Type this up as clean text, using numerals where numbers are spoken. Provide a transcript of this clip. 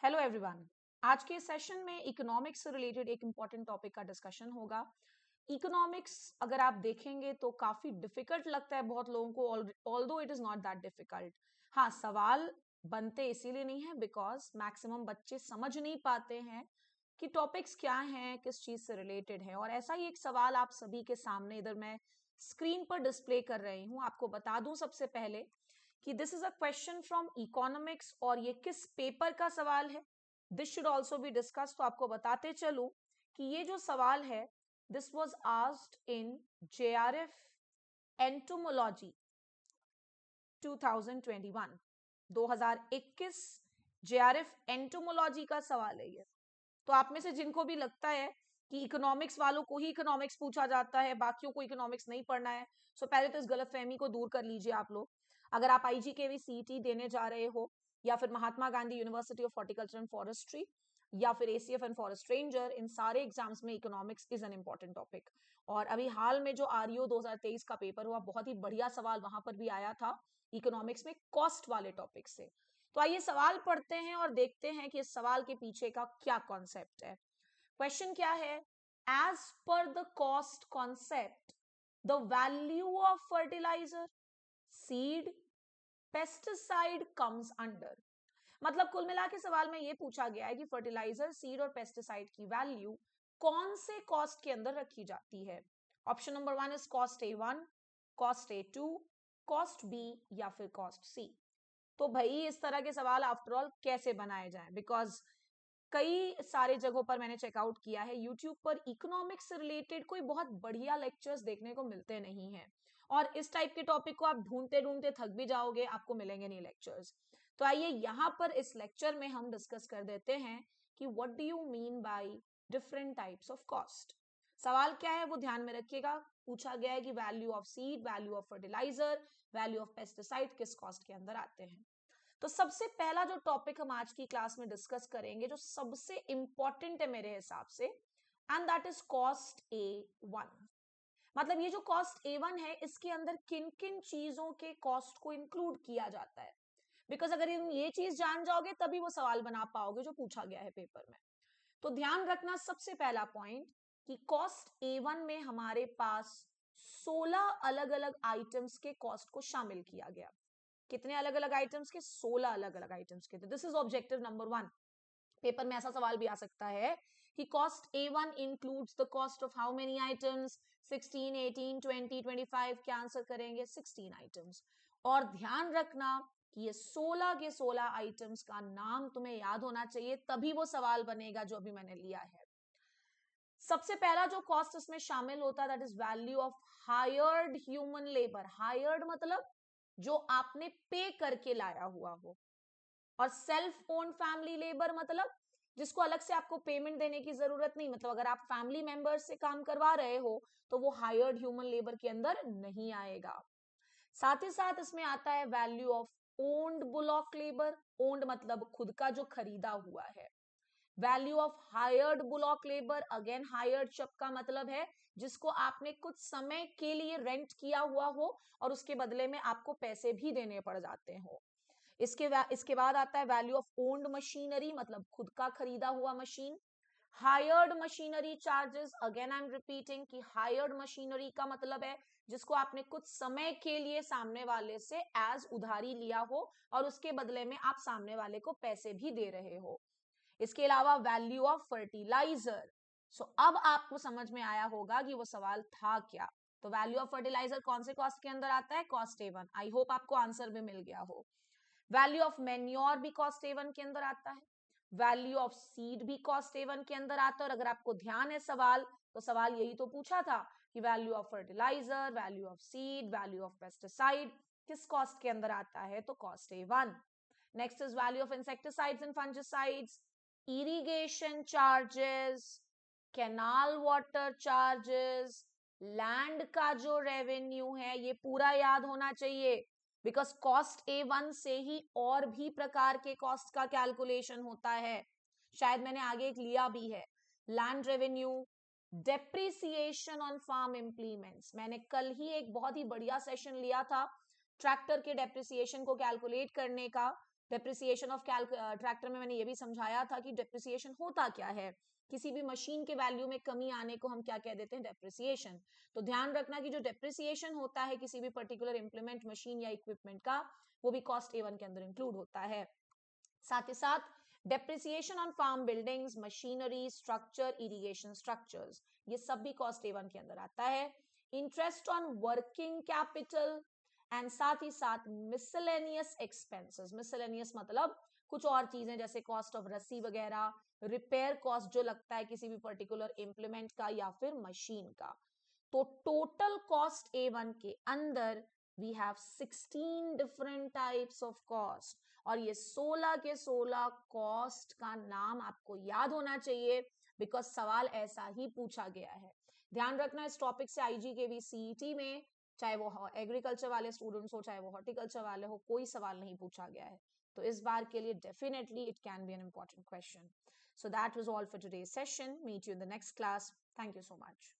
Hello everyone. आज के session में इकोनॉमिक्स से रिलेटेड एक इम्पॉर्टेंट टॉपिक का डिस्कशन होगा। इकोनॉमिक्स अगर आप देखेंगे तो काफी डिफिकल्ट लगता है बहुत लोगों को, although it is not that difficult. हाँ, सवाल बनते इसीलिए नहीं है बिकॉज मैक्सिमम बच्चे समझ नहीं पाते हैं कि टॉपिक्स क्या हैं, किस चीज से रिलेटेड है। और ऐसा ही एक सवाल आप सभी के सामने इधर मैं स्क्रीन पर डिस्प्ले कर रही हूँ। आपको बता दूं सबसे पहले कि this is a question from economics और ये किस पेपर का सवाल है, this should also be discuss. तो आपको बताते चलूं कि ये जो सवाल है this was asked in JRF entomology 2021 2021 JRF entomology का सवाल है ये। तो आप में से जिनको भी लगता है कि इकोनॉमिक्स वालों को ही इकोनॉमिक्स पूछा जाता है, बाकियों को इकोनॉमिक्स नहीं पढ़ना है, सो पहले तो इस गलतफहमी को दूर कर लीजिए आप लोग। अगर आप IGKV CET देने जा रहे हो या फिर Mahatma Gandhi university of horticulture and forestry या फिर ACF एंड फॉरेस्ट रेंजर, इन सारे एग्जाम्स में economics is an important topic. और अभी हाल में जो REO 2023 का पेपर हुआ, बहुत ही बढ़िया सवाल वहां पर भी आया था इकोनॉमिक्स में कॉस्ट वाले टॉपिक से। तो आइए सवाल पढ़ते हैं और देखते हैं कि इस सवाल के पीछे का क्या कॉन्सेप्ट है। क्वेश्चन क्या है? एज पर the cost concept the value of fertiliser, seed, pesticide comes under. मतलब कुल मिला के सवाल में यह पूछा गया है कि फर्टिलाइजर, सीड और पेस्टिसाइड की वैल्यू कौन से कॉस्ट के अंदर रखी जाती है। Option number 1 is cost A1, cost A2, cost B या फिर कॉस्ट C। तो भाई इस तरह के सवाल आफ्टर ऑल कैसे बनाए जाएं, बिकॉज कई सारे जगहों पर मैंने चेकआउट किया है, यूट्यूब पर इकोनॉमिक्स से रिलेटेड कोई बहुत बढ़िया लेक्चर्स देखने को मिलते नहीं है। और इस टाइप के टॉपिक को आप ढूंढते ढूंढते थक भी जाओगे, आपको मिलेंगे नहीं लेक्चर्स। तो आइए यहाँ पर इस लेक्चर में हम डिस्कस कर देते हैं कि what do you mean by different types of cost. सवाल क्या है वो ध्यान में रखिएगा। पूछा गया है कि value of seed, value of fertiliser, value of pesticide किस कॉस्ट के अंदर आते हैं। तो सबसे पहला जो टॉपिक हम आज की क्लास में डिस्कस करेंगे, जो सबसे इंपॉर्टेंट है मेरे हिसाब से, and that is cost A1। मतलब ये जो कॉस्ट A1 है, इसके अंदर किन किन चीजों के कॉस्ट को इंक्लूड किया जाता है। बिकॉज अगर ये चीज जान जाओगे तभी वो सवाल बना पाओगे जो पूछा गया है पेपर में। तो ध्यान रखना सबसे पहला पॉइंट कि कॉस्ट A1 में हमारे पास 16 अलग अलग आइटम्स के कॉस्ट को शामिल किया गया। कितने अलग अलग आइटम्स के? 16 अलग अलग आइटम्स के। This is objective number 1। Paper में ऐसा सवाल भी आ सकता है कि cost A1 includes the cost of how many items, 16, 18, 20, 25। क्या आंसर करेंगे? 16 आइटम्स। और ध्यान रखना कि ये 16 के 16 आइटम्स का नाम तुम्हें याद होना चाहिए, तभी वो सवाल बनेगा जो अभी मैंने लिया है। सबसे पहला जो कॉस्ट इसमें शामिल होता है that is value of hired human labour. Hired मतलब जो आपने पे करके लाया हुआ हो, और सेल्फ ओन्ड फैमिली लेबर मतलब जिसको अलग से आपको पेमेंट देने की जरूरत नहीं। मतलब अगर आप फैमिली मेंबर्स से काम करवा रहे हो तो वो हायर्ड ह्यूमन लेबर के अंदर नहीं आएगा। साथ ही साथ इसमें आता है value of owned bullock labour. Owned मतलब खुद का जो खरीदा हुआ है। Value of hired bullock labour, again hired शब्द का मतलब है जिसको आपने कुछ समय के लिए रेंट किया हुआ हो और उसके बदले में आपको पैसे भी देने पड़ जाते हो। इसके बाद आता है वैल्यू ऑफ ओन्ड मशीनरी, मतलब खुद का खरीदा हुआ machine. Hired machinery charges, again I am repeating कि हायर्ड मशीनरी का मतलब है जिसको आपने कुछ समय के लिए सामने वाले से एज उधारी लिया हो और उसके बदले में आप सामने वाले को पैसे भी दे रहे हो। इसके अलावा वैल्यू ऑफ फर्टिलाइजर। सो अब आपको समझ में आया होगा कि वो सवाल था क्या। तो वैल्यू ऑफ फर्टिलाइजर कौन से कॉस्ट के अंदर आता है? Cost A1। आई होप आपको आंसर भी मिल गया हो। वैल्यू ऑफ मेन्योर भी कॉस्ट A1 के अंदर आता है। वैल्यू ऑफ सीड भी कॉस्ट A1 के अंदर आता है। और अगर आपको ध्यान है सवाल, तो सवाल यही तो पूछा था कि value of fertiliser, value of seed, value of pesticide किस कॉस्ट के अंदर आता है? तो cost A1। Next is value of insecticides and fungicides, irrigation charges, canal water charges, land का जो रेवेन्यू है, ये पूरा याद होना चाहिए बिकॉज कॉस्ट A1 से ही और भी प्रकार के कॉस्ट का कैलकुलेशन होता है। शायद मैंने आगे एक लिया भी है, land revenue, depreciation on farm implements. मैंने कल ही एक बहुत ही बढ़िया सेशन लिया था ट्रैक्टर के डेप्रिसिएशन को कैलकुलेट करने का। डेप्रिसिएशन ऑफ ट्रैक्टर में मैंने ये भी समझाया था कि डेप्रिसिएशन होता क्या है, किसी भी मशीन के वैल्यू में कमी आने को हम क्या कह देते हैं, डेप्रिसिएशन। तो ध्यान रखना कि जो डेप्रिसिएशन होता है किसी भी पर्टिकुलर इंप्लीमेंट, मशीन या इक्विपमेंट का, वो भी कॉस्ट A1 के अंदर इंक्लूड होता है। साथ ही साथ depreciation on farm buildings, machinery, structure, irrigation structures, ये सब भी कॉस्ट A1 के अंदर आता है। Interest on working capital and साथ ही साथ मिसलेनियस एक्सपेंसेस, मिसलेनियस मतलब कुछ और चीजें जैसे कॉस्ट ऑफ रस्सी वगैरह, रिपेयर कॉस्ट जो लगता है किसी भी पर्टिकुलर इंप्लीमेंट का या फिर मशीन का। तो टोटल कॉस्ट A1 के अंदर we have 16 different types of cost, और ये 16 के 16 कॉस्ट का नाम आपको याद होना चाहिए, बिकॉज सवाल ऐसा ही पूछा गया है। ध्यान रखना इस टॉपिक से IGKV CET में, चाहे वो एग्रीकल्चर वाले स्टूडेंट्स हो चाहे वो हॉर्टिकल्चर वाले हो, कोई सवाल नहीं पूछा गया है। तो इस बार के लिए definitely it can be an important question. So that was all for today's session. Meet you in the next class. Thank you so much.